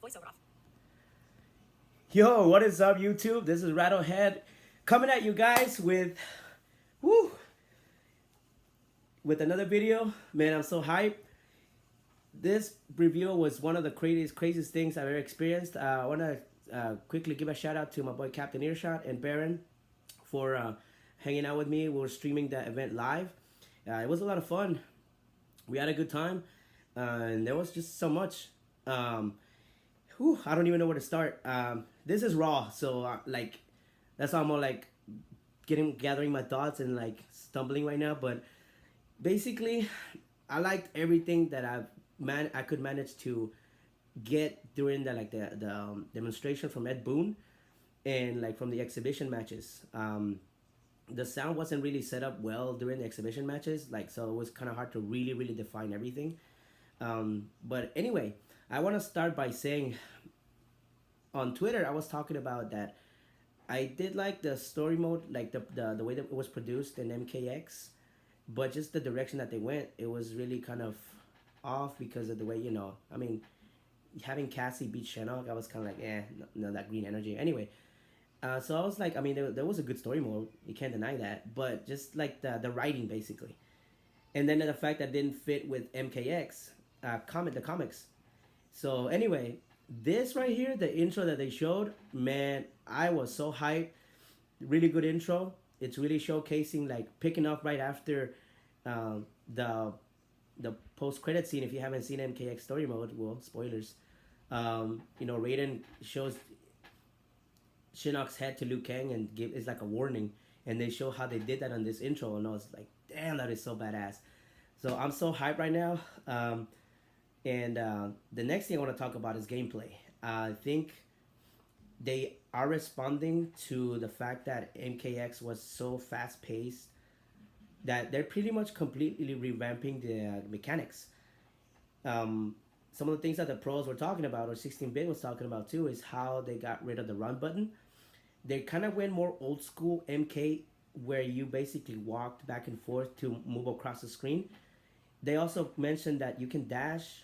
Voiceover off. Yo, what is up, YouTube? This is Rattlehead coming at you guys woo, with another video. Man, I'm so hyped. This review was one of the craziest things I've ever experienced. I want to quickly give a shout out to my boy Captain Earshot and Baron for hanging out with me. We were streaming that event live. It was a lot of fun. We had a good time, and there was just so much. I don't even know where to start. This is raw, so that's how I'm all like gathering my thoughts and like stumbling right now. But basically, I liked everything that I could manage to get during the demonstration from Ed Boon and like from the exhibition matches. The sound wasn't really set up well during the exhibition matches, like, so it was kind of hard to really define everything. But anyway, I want to start by saying on Twitter I was talking about that I did like the story mode, like the way that it was produced in MKX, but just the direction that they went, it was really kind of off because of the way, I mean, having Cassie beat Shinnok, I was kind of like, no, that green energy. Anyway, so I was like, I mean, there was a good story mode, you can't deny that, but just like the writing basically, and then the fact that it didn't fit with MKX the comics. So anyway, this right here, the intro that they showed, man, I was so hyped. Really good intro. It's really showcasing, like, picking up right after the post credit scene. If you haven't seen MKX story mode, well, spoilers. Raiden shows Shinnok's head to Liu Kang and it's like a warning, and they show how they did that on this intro, and I was like, damn, that is so badass. So I'm so hyped right now. And the next thing I want to talk about is gameplay. I think they are responding to the fact that MKX was so fast paced that they're pretty much completely revamping the mechanics. Some of the things that the pros were talking about, or 16-bit was talking about too, is how they got rid of the run button. They kind of went more old school MK, where you basically walked back and forth to move across the screen. They also mentioned that you can dash,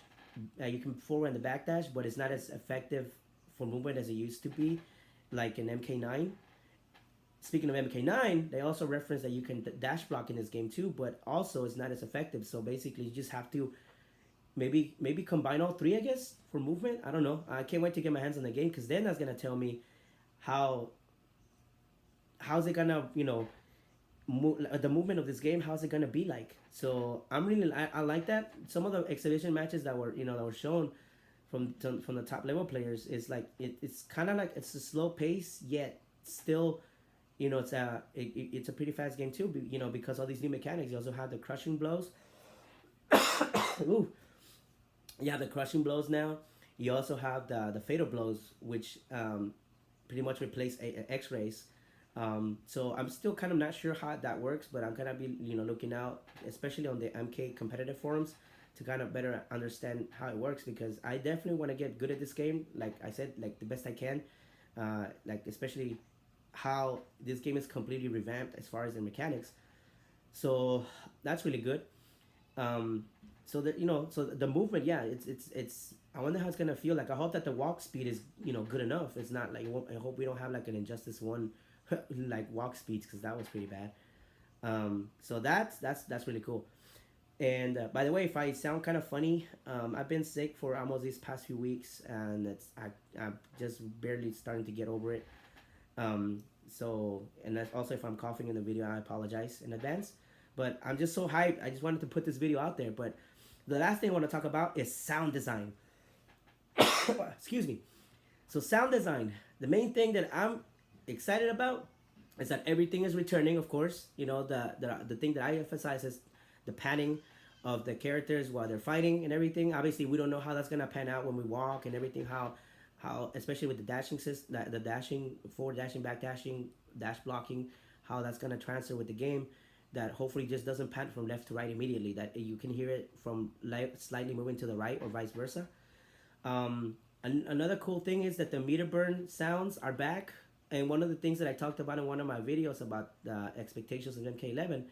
you can forward and the back dash, but it's not as effective for movement as it used to be, like in MK9. Speaking of MK9, they also reference that you can dash block in this game too, but also it's not as effective. So basically, you just have to maybe combine all three, I guess, for movement. I don't know. I can't wait to get my hands on the game, because then that's gonna tell me how's it gonna the movement of this game, how's it gonna be like. So I like that. Some of the exhibition matches that were shown from the top level players is like it's kind of like it's a slow pace, yet still it's a pretty fast game too, because all these new mechanics. You also have the crushing blows. Ooh. Yeah, the crushing blows now. You also have the fatal blows, which pretty much replace X-rays. So I'm still kind of not sure how that works, but I'm gonna be looking out, especially on the MK competitive forums, to kind of better understand how it works, because I definitely want to get good at this game. Like I said, like the best I can, like especially how this game is completely revamped as far as the mechanics. So that's really good. So that so the movement, yeah, it's. I wonder how it's gonna feel like. I hope that the walk speed is good enough. It's not like, I hope we don't have like an Injustice 1 like walk speeds, because that was pretty bad. So that's really cool. And by the way, if I sound kind of funny, I've been sick for almost these past few weeks, and I'm just barely starting to get over it. And that's also, if I'm coughing in the video, I apologize in advance. But I'm just so hyped. I just wanted to put this video out there. But the last thing I want to talk about is sound design. Excuse me. So sound design, the main thing that I'm excited about is that everything is returning. Of course, the thing that I emphasize is the panning of the characters while they're fighting and everything. Obviously, we don't know how that's gonna pan out when we walk and everything. How especially with the dashing system, the dashing, forward dashing, back dashing, dash blocking, how that's gonna transfer with the game. That hopefully just doesn't pan from left to right immediately. That you can hear it from slightly moving to the right or vice versa. Another cool thing is that the meter burn sounds are back. And one of the things that I talked about in one of my videos about the expectations of MK11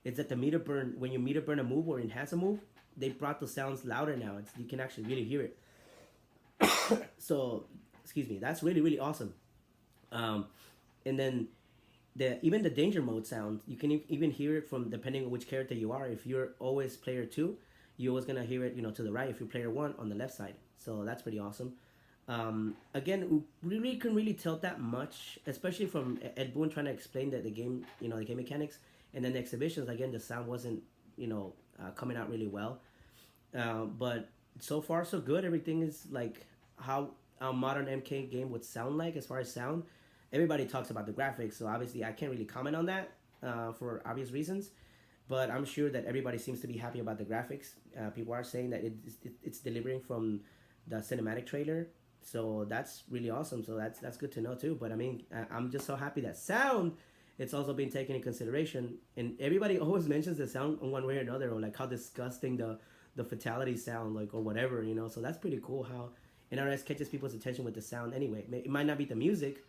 is that the meter burn, when you meter burn a move or enhance a move, they brought the sounds louder now. You can actually really hear it. So, excuse me, that's really really awesome. Um, and then even the danger mode sound, you can even hear it from depending on which character you are. If you're always player two, you're always gonna hear it, to the right. If you're player one, on the left side. So that's pretty awesome. Again, we really couldn't really tell that much, especially from Ed Boon trying to explain that the game, the game mechanics, and then the exhibitions. Again, the sound wasn't, coming out really well. But so far so good. Everything is like how a modern MK game would sound like as far as sound. Everybody talks about the graphics, so obviously I can't really comment on that for obvious reasons. But I'm sure that everybody seems to be happy about the graphics. People are saying that it's delivering from the cinematic trailer, so that's really awesome. So that's good to know too. But I mean, I'm just so happy that sound it's also being taken in consideration. And everybody always mentions the sound in one way or another, or like how disgusting the fatality sound, like, or whatever, So that's pretty cool how NRS catches people's attention with the sound. Anyway, it might not be the music,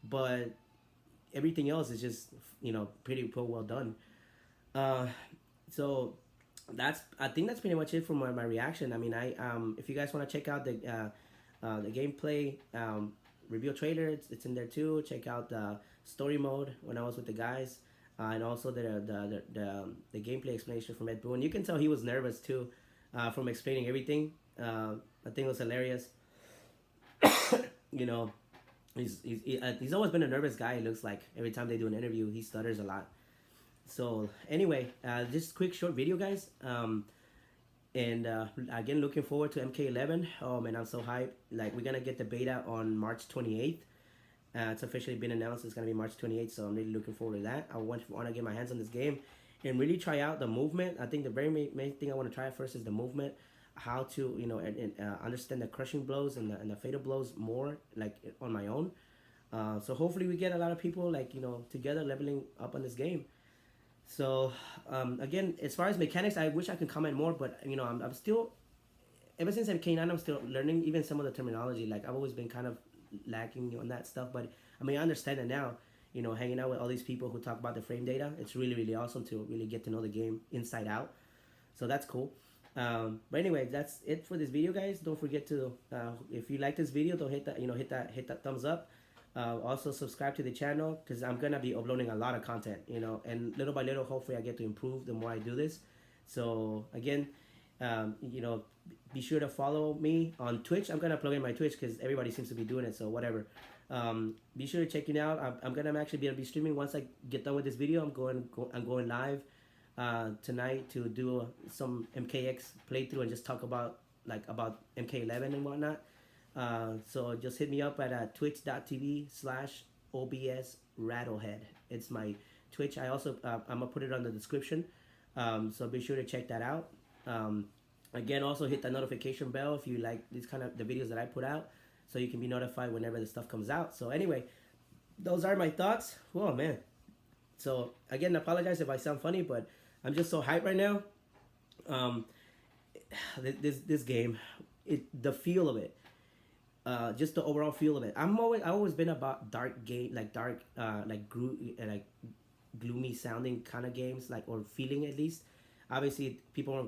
but everything else is just pretty well done. Uh, so I think that's pretty much it for my reaction. I mean, if you guys want to check out the gameplay reveal trailer, it's in there too. Check out the story mode when I was with the guys, and also the gameplay explanation from Ed Boon. You can tell he was nervous too, from explaining everything. I think it was hilarious. you know, he's always been a nervous guy. It looks like every time they do an interview, he stutters a lot. So anyway, just quick short video, guys. And again, looking forward to MK11. Oh man, I'm so hyped. Like, we're gonna get the beta on March 28th. It's officially been announced. It's gonna be March 28th, so I'm really looking forward to that. I want to get my hands on this game and really try out the movement. I think the very main thing I want to try first is the movement, how to understand the crushing blows and the fatal blows more, like, on my own. So hopefully we get a lot of people, like, together leveling up on this game. So again, as far as mechanics, I wish I could comment more, but I'm still, ever since MK9, I'm still learning even some of the terminology. Like, I've always been kind of lacking on that stuff, but I mean, I understand it now. Hanging out with all these people who talk about the frame data, it's really really awesome to really get to know the game inside out. So that's cool. But anyway, that's it for this video, guys. Don't forget to, if you like this video, don't hit that thumbs up. Also subscribe to the channel, because I'm gonna be uploading a lot of content, and little by little, hopefully I get to improve the more I do this. So again, be sure to follow me on Twitch. I'm gonna plug in my Twitch because everybody seems to be doing it, so whatever. Be sure to check it out. I'm gonna actually be streaming once I get done with this video. I'm going live tonight to do some MKX playthrough and just talk about MK11 and whatnot. So just hit me up at twitch.tv/OBS Rattlehead. It's my Twitch. I also I'm gonna put it on the description. So be sure to check that out. Again, also hit that notification bell if you like these kind of the videos that I put out, so you can be notified whenever the stuff comes out. So anyway, those are my thoughts. Oh man. So again, I apologize if I sound funny, but I'm just so hyped right now. This game, the feel of it. Just the overall feel of it. I've always been about dark game, like dark, gloomy sounding kind of games, or feeling at least. Obviously, people on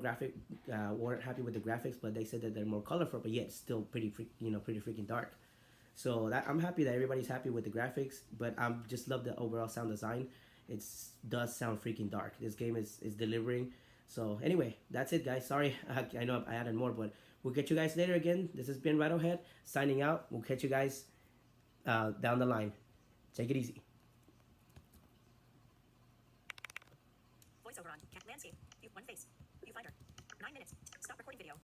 weren't happy with the graphics, but they said that they're more colorful, but yet still pretty freaking dark. So I'm happy that everybody's happy with the graphics, but I just love the overall sound design. It does sound freaking dark. This game is delivering. So anyway, that's it, guys. Sorry, I know I added more, but we'll get you guys later again. This has been Rattlehead signing out. We'll catch you guys down the line. Take it easy. Voiceover on. Cat landscape. View one face. Viewfinder. 9 minutes. Stop recording video.